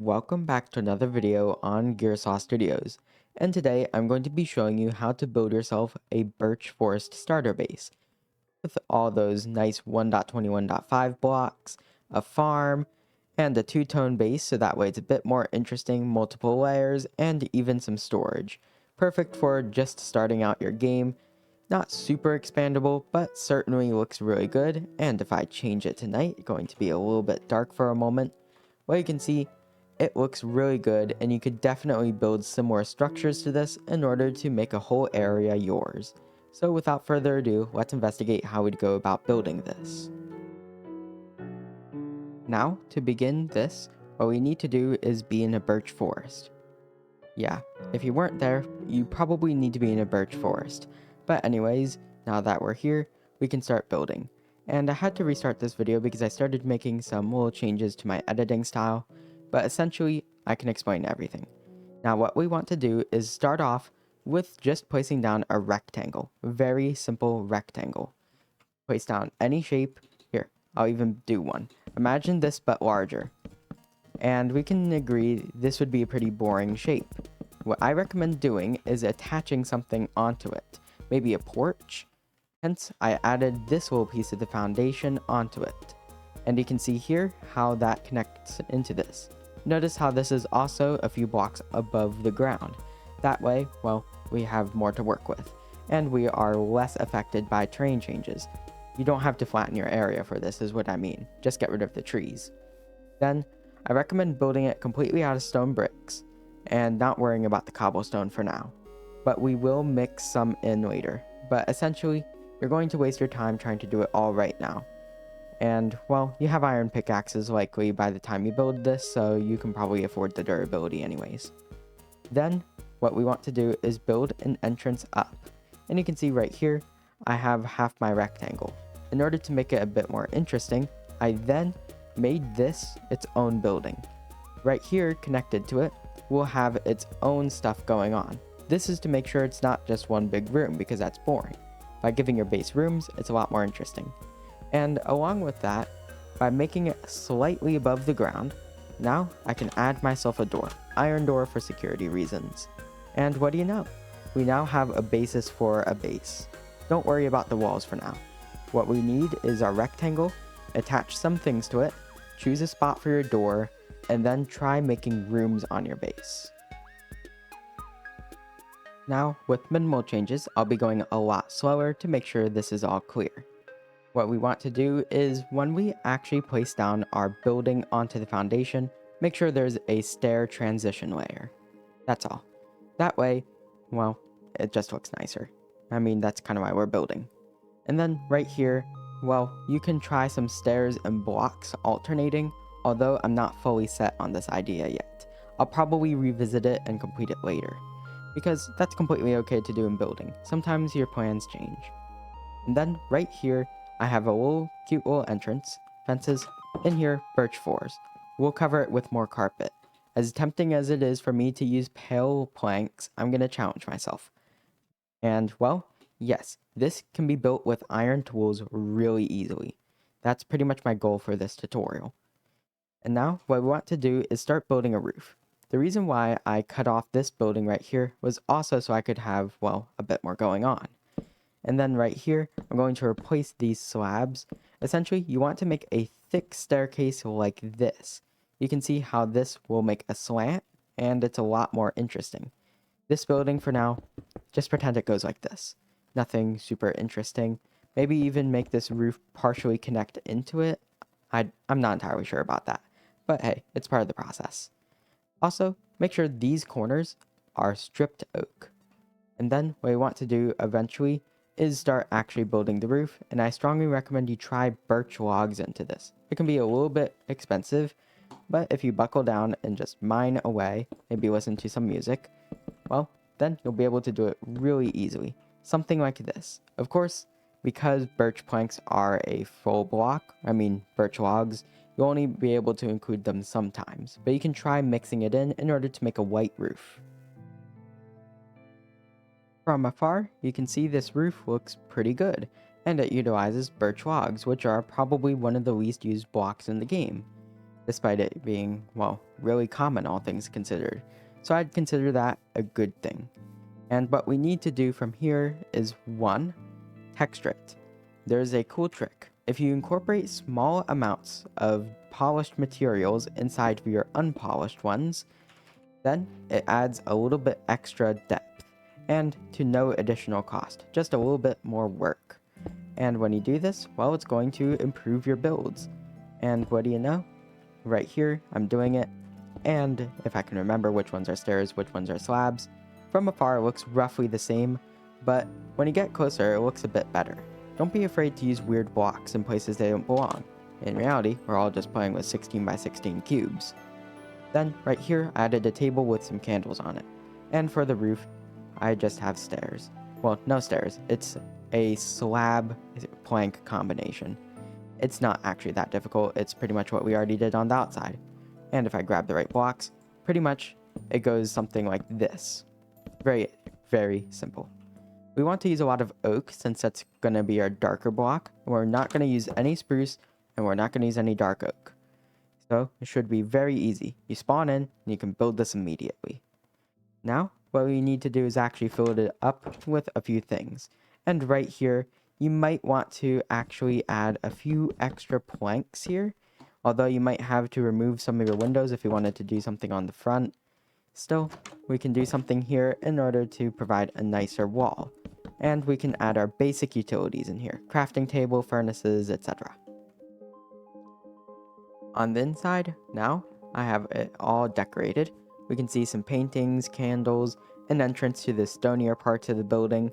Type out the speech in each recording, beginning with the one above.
Welcome back to another video on Gearsaw Studios, and today I'm going to be showing you how to build yourself a birch forest starter base with all those nice 1.21.5 blocks, a farm, and a two-tone base so that way it's a bit more interesting, multiple layers, and even some storage. Perfect for just starting out your game. Not super expandable, but certainly looks really good, and if I change it tonight, going to be a little bit dark for a moment. Well, you can see it looks really good, and you could definitely build similar structures to this in order to make a whole area yours. So without further ado, let's investigate how we'd go about building this. Now, to begin this, what we need to do is be in a birch forest. Yeah, if you weren't there, you probably need to be in a birch forest. But anyways, now that we're here, we can start building. And I had to restart this video because I started making some little changes to my editing style, but essentially, I can explain everything. Now what we want to do is start off with just placing down a rectangle, a very simple rectangle. Place down any shape. Here, I'll even do one. Imagine this but larger. And we can agree this would be a pretty boring shape. What I recommend doing is attaching something onto it, maybe a porch. Hence, I added this little piece of the foundation onto it. And you can see here how that connects into this. Notice how this is also a few blocks above the ground. That way, well, we have more to work with, and we are less affected by terrain changes. You don't have to flatten your area for this is what I mean, just get rid of the trees. Then, I recommend building it completely out of stone bricks, and not worrying about the cobblestone for now. But we will mix some in later, but essentially, you're going to waste your time trying to do it all right now. And, well, you have iron pickaxes likely by the time you build this, so you can probably afford the durability anyways. Then, what we want to do is build an entrance up. And you can see right here, I have half my rectangle. In order to make it a bit more interesting, I then made this its own building. Right here, connected to it, will have its own stuff going on. This is to make sure it's not just one big room, because that's boring. By giving your base rooms, it's a lot more interesting. And along with that, by making it slightly above the ground, now I can add myself a door, iron door for security reasons. And what do you know? We now have a basis for a base. Don't worry about the walls for now. What we need is our rectangle, attach some things to it, choose a spot for your door, and then try making rooms on your base. Now, with minimal changes, I'll be going a lot slower to make sure this is all clear. What we want to do is when we actually place down our building onto the foundation, make sure there's a stair transition layer. That's all. That way, well, it just looks nicer. I mean, that's kind of why we're building. And then right here, well, you can try some stairs and blocks alternating, although I'm not fully set on this idea yet. I'll probably revisit it and complete it later, because that's completely okay to do in building. Sometimes your plans change. And then right here, I have a cute little entrance, fences, in here, birch floors. We'll cover it with more carpet. As tempting as it is for me to use pale planks, I'm going to challenge myself. And, well, yes, this can be built with iron tools really easily. That's pretty much my goal for this tutorial. And now, what we want to do is start building a roof. The reason why I cut off this building right here was also so I could have, well, a bit more going on. And then right here, I'm going to replace these slabs. Essentially, you want to make a thick staircase like this. You can see how this will make a slant, and it's a lot more interesting. This building for now, just pretend it goes like this. Nothing super interesting. Maybe even make this roof partially connect into it. I'm not entirely sure about that. But hey, it's part of the process. Also, make sure these corners are stripped oak. And then what we want to do eventually is start actually building the roof, and I strongly recommend you try birch logs into this. It can be a little bit expensive, but if you buckle down and just mine away, maybe listen to some music, well, then you'll be able to do it really easily. Something like this. Of course, because birch planks are a full block, birch logs, you'll only be able to include them sometimes, but you can try mixing it in order to make a white roof. From afar, you can see this roof looks pretty good, and it utilizes birch logs, which are probably one of the least used blocks in the game. despite it being, well, really common, all things considered. So I'd consider that a good thing. And what we need to do from here is 1. Texture it. There's a cool trick. If you incorporate small amounts of polished materials inside of your unpolished ones, then it adds a little bit extra depth, and to no additional cost, just a little bit more work. And when you do this, well, it's going to improve your builds. And what do you know? Right here, I'm doing it, and if I can remember which ones are stairs, which ones are slabs, from afar it looks roughly the same, but when you get closer, it looks a bit better. Don't be afraid to use weird blocks in places they don't belong. In reality, we're all just playing with 16 by 16 cubes. Then, right here, I added a table with some candles on it. And for the roof, I just have stairs. Well, no stairs, it's a slab plank combination. It's not actually that difficult, it's pretty much what we already did on the outside. And if I grab the right blocks, pretty much it goes something like this. Very, very simple. We want to use a lot of oak since that's going to be our darker block. We're not going to use any spruce and we're not going to use any dark oak. So it should be very easy. You spawn in and you can build this immediately. Now, what we need to do is actually fill it up with a few things. And right here, you might want to actually add a few extra planks here. Although you might have to remove some of your windows if you wanted to do something on the front. Still, we can do something here in order to provide a nicer wall. And we can add our basic utilities in here. Crafting table, furnaces, etc. On the inside, now, I have it all decorated. We can see some paintings, candles, an entrance to the stonier parts of the building,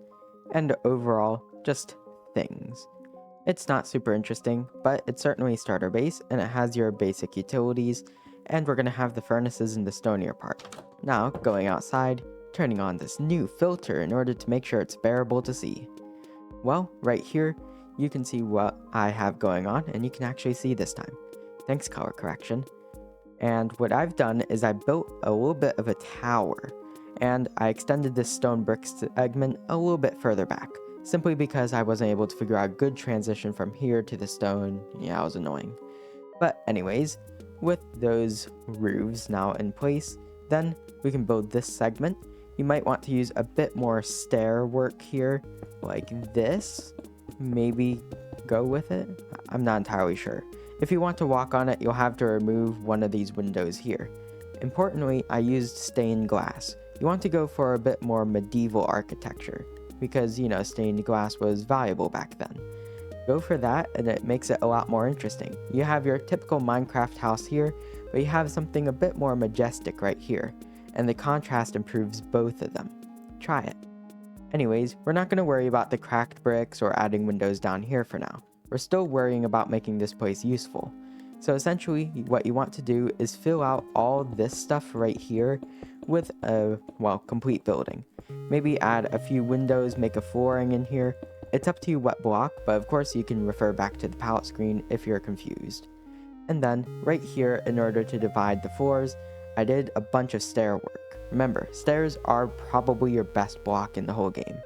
and overall, just things. It's not super interesting, but it's certainly starter base, and it has your basic utilities, and we're going to have the furnaces in the stonier part. Now, going outside, turning on this new filter in order to make sure it's bearable to see. Well, right here, you can see what I have going on, and you can actually see this time. Thanks, color correction. And what I've done is I built a little bit of a tower, and I extended this stone brick segment a little bit further back, simply because I wasn't able to figure out a good transition from here to the stone. Yeah, it was annoying. But anyways, with those roofs now in place, then we can build this segment. You might want to use a bit more stair work here, like this. Maybe go with it? I'm not entirely sure. If you want to walk on it, you'll have to remove one of these windows here. Importantly, I used stained glass. You want to go for a bit more medieval architecture, because, you know, stained glass was valuable back then. Go for that, and it makes it a lot more interesting. You have your typical Minecraft house here, but you have something a bit more majestic right here, and the contrast improves both of them. Try it. Anyways, we're not going to worry about the cracked bricks or adding windows down here for now. We're still worrying about making this place useful. So essentially, what you want to do is fill out all this stuff right here with a, well, complete building. Maybe add a few windows, make a flooring in here. It's up to you what block, but of course you can refer back to the palette screen if you're confused. And then, right here, in order to divide the floors, I did a bunch of stair work. Remember, stairs are probably your best block in the whole game.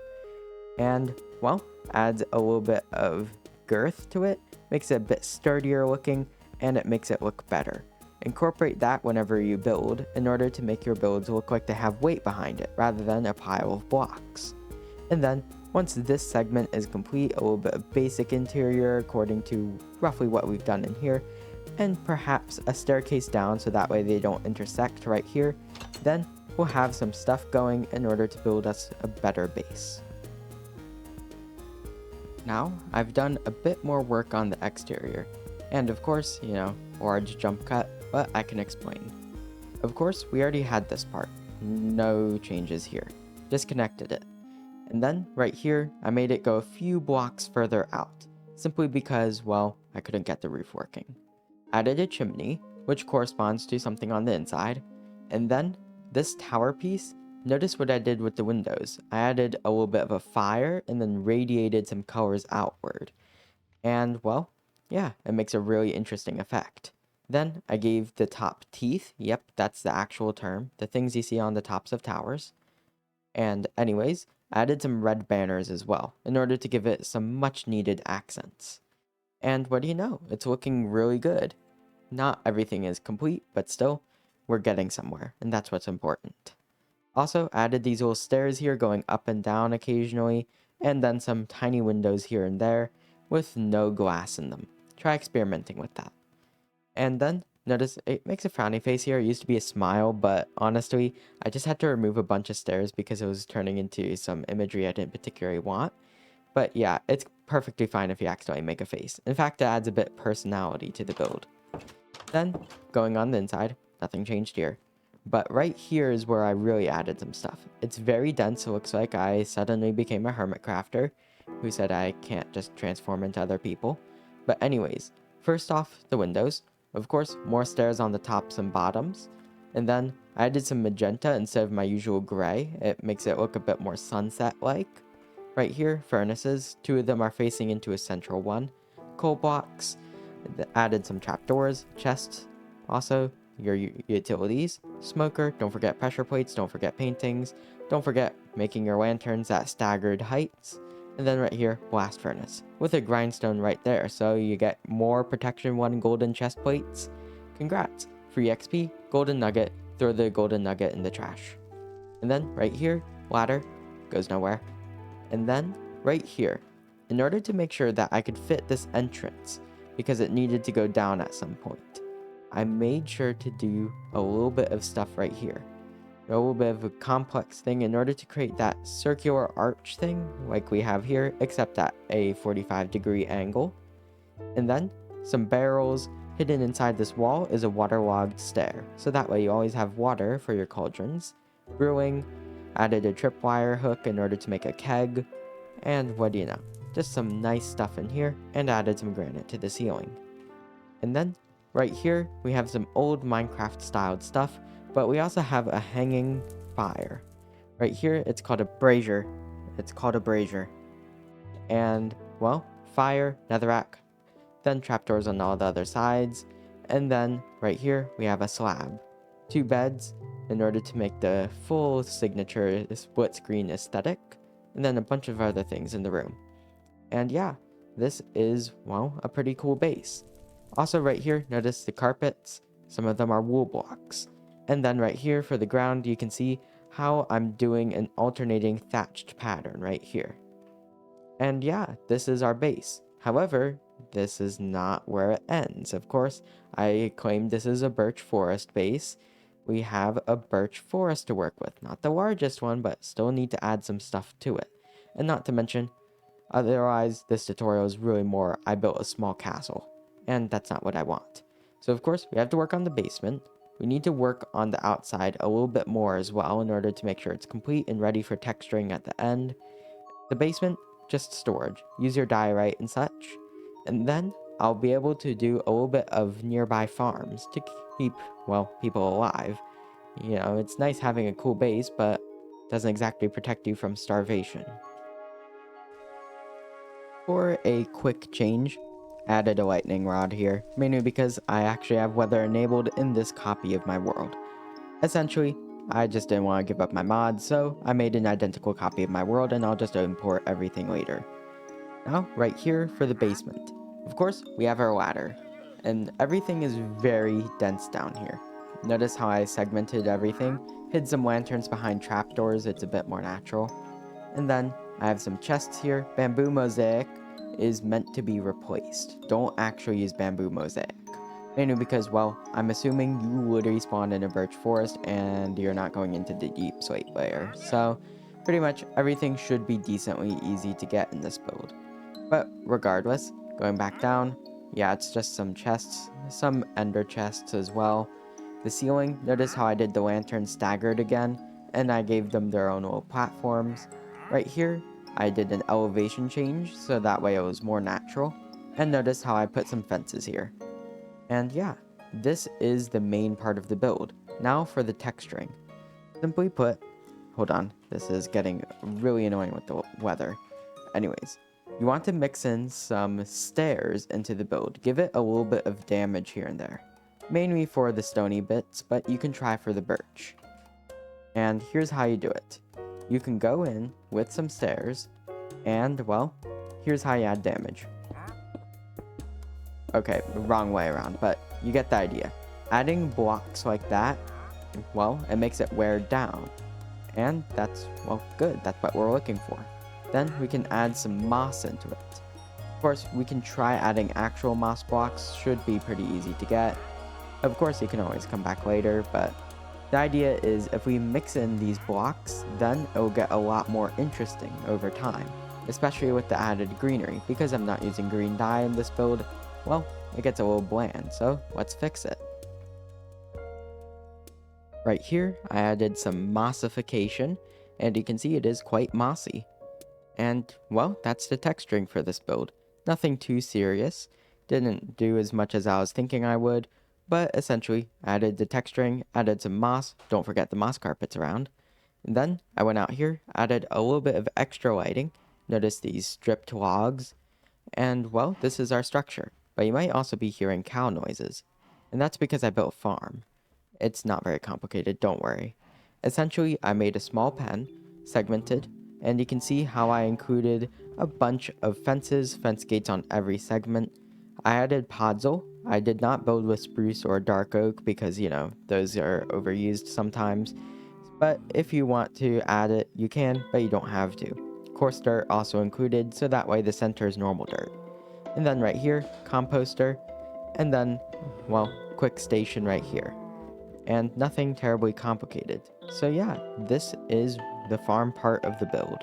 And, well, adds a little bit of girth to it, makes it a bit sturdier looking, and it makes it look better. Incorporate that whenever you build in order to make your builds look like they have weight behind it rather than a pile of blocks. And then, once this segment is complete, a little bit of basic interior according to roughly what we've done in here, and perhaps a staircase down so that way they don't intersect right here, then we'll have some stuff going in order to build us a better base. Now, I've done a bit more work on the exterior, and of course, you know, large jump cut, but I can explain. Of course, we already had this part, no changes here, disconnected it. And then, right here, I made it go a few blocks further out, simply because, well, I couldn't get the roof working. Added a chimney, which corresponds to something on the inside, and then, this tower piece, notice what I did with the windows. I added a little bit of a fire, and then radiated some colors outward. And, well, yeah, it makes a really interesting effect. Then, I gave the top teeth, yep, that's the actual term, the things you see on the tops of towers. And anyways, added some red banners as well, in order to give it some much needed accents. And what do you know, it's looking really good. not everything is complete, but still, we're getting somewhere, and that's what's important. Also, added these little stairs here going up and down occasionally, and then some tiny windows here and there with no glass in them. Try experimenting with that. And then, notice it makes a frowny face here. It used to be a smile, but honestly, I just had to remove a bunch of stairs because it was turning into some imagery I didn't particularly want. But yeah, it's perfectly fine if you accidentally make a face. In fact, it adds a bit personality to the build. Then, going on the inside, nothing changed here. But right here is where I really added some stuff. It's very dense, it looks like I suddenly became a hermit crafter who said I can't just transform into other people. But anyways, first off, the windows. Of course, more stairs on the tops and bottoms. And then I added some magenta instead of my usual gray. It makes it look a bit more sunset-like. Right here, furnaces. 2 of them are facing into a central one. Coal blocks. Added some trapdoors, chests, also your utilities, smoker, don't forget pressure plates, don't forget paintings, don't forget making your lanterns at staggered heights, and then right here, blast furnace, with a grindstone right there, so you get more protection 1 golden chest plates. Congrats! Free XP, golden nugget, throw the golden nugget in the trash. And then right here, ladder, goes nowhere. And then right here, in order to make sure that I could fit this entrance, because it needed to go down at some point, I made sure to do a little bit of stuff right here. A little bit of a complex thing in order to create that circular arch thing like we have here, except at a 45-degree angle. And then some barrels. Hidden inside this wall is a waterlogged stair, so that way you always have water for your cauldrons. Brewing, added a tripwire hook in order to make a keg, and what do you know, just some nice stuff in here, and added some granite to the ceiling. And then, right here, we have some old Minecraft-styled stuff, but we also have a hanging fire. Right here, it's called a brazier. And, well, fire, netherrack, then trapdoors on all the other sides, and then, right here, we have a slab. 2 beds, in order to make the full signature split screen aesthetic, and then a bunch of other things in the room. And yeah, this is, well, a pretty cool base. Also right here, notice the carpets. Some of them are wool blocks. And then right here for the ground, you can see how I'm doing an alternating thatched pattern right here. And yeah, this is our base. However, this is not where it ends. Of course, I claim this is a birch forest base. We have a birch forest to work with. Not the largest one, but still need to add some stuff to it. And not to mention, otherwise, this tutorial is really more, I built a small castle. And that's not what I want. So of course, we have to work on the basement. We need to work on the outside a little bit more as well in order to make sure it's complete and ready for texturing at the end. The basement, just storage. Use your diorite and such. And then I'll be able to do a little bit of nearby farms to keep, well, people alive. You know, it's nice having a cool base, but doesn't exactly protect you from starvation. For a quick change, added a lightning rod here, mainly because I actually have weather enabled in this copy of my world. Essentially, I just didn't want to give up my mods, so I made an identical copy of my world and I'll just import everything later. Now, right here for the basement. Of course, we have our ladder, and everything is very dense down here. Notice how I segmented everything, hid some lanterns behind trapdoors, it's a bit more natural. And then I have some chests here. Bamboo mosaic is meant to be replaced. Don't actually use bamboo mosaic. Mainly because, well, I'm assuming you would respawn in a birch forest and you're not going into the deep slate layer. So, pretty much everything should be decently easy to get in this build. But regardless, going back down, yeah, it's just some chests, some ender chests as well. The ceiling, notice how I did the lantern staggered again, and I gave them their own little platforms. Right here, I did an elevation change, so that way it was more natural. And notice how I put some fences here. And yeah, this is the main part of the build. Now for the texturing. Simply put, hold on, this is getting really annoying with the weather. Anyways, you want to mix in some stairs into the build. Give it a little bit of damage here and there. Mainly for the stony bits, but you can try for the birch. And here's how you do it. You can go in with some stairs, and well, here's how you add damage. Okay, wrong way around, but you get the idea. Adding blocks like that, well, it makes it wear down. And that's, well, good. That's what we're looking for. Then we can add some moss into it. Of course, we can try adding actual moss blocks. Should be pretty easy to get. Of course, you can always come back later, but the idea is if we mix in these blocks, then it will get a lot more interesting over time, especially with the added greenery. Because I'm not using green dye in this build, well, it gets a little bland, so let's fix it. Right here, I added some mossification, and you can see it is quite mossy. And, well, that's the texturing for this build. Nothing too serious, didn't do as much as I was thinking I would, but essentially added the texturing, added some moss, don't forget the moss carpets around. And then I went out here, added a little bit of extra lighting, notice these stripped logs, and, well, this is our structure. But you might also be hearing cow noises, and that's because I built a farm. It's not very complicated, don't worry. Essentially, I made a small pen, segmented, and you can see how I included a bunch of fence gates on every segment. I added podzol. I did not build with spruce or dark oak because, those are overused sometimes. But if you want to add it, you can, but you don't have to. Coarse dirt also included, so that way the center is normal dirt. And then right here, composter, and then, well, quick station right here. And nothing terribly complicated. So yeah, this is the farm part of the build.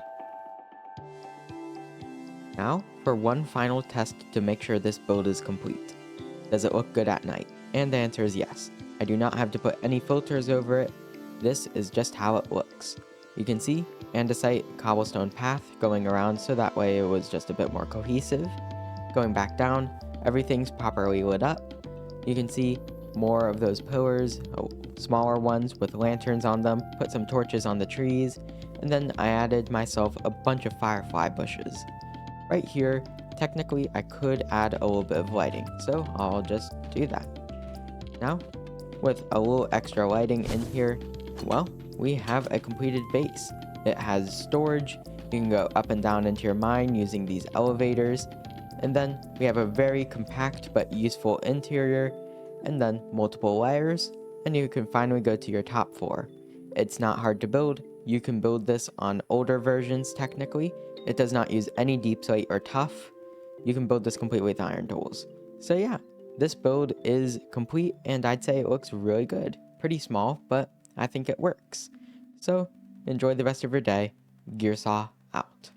Now, for one final test to make sure this build is complete. Does it look good at night? And the answer is yes. I do not have to put any filters over it. This is just how it looks. You can see andesite cobblestone path going around, so that way it was just a bit more cohesive. Going back down, everything's properly lit up. You can see more of those pillars, smaller ones with lanterns on them, put some torches on the trees, and then I added myself a bunch of firefly bushes. Right here, technically I could add a little bit of lighting, so I'll just do that. Now, with a little extra lighting in here, well, we have a completed base. It has storage, you can go up and down into your mine using these elevators, and then we have a very compact but useful interior, and then multiple layers, and you can finally go to your top floor. It's not hard to build. You can build this on older versions technically. It does not use any deep slate or tough. You can build this completely with iron tools. So yeah, this build is complete and I'd say it looks really good. Pretty small, but I think it works. So enjoy the rest of your day. Gearsaw out.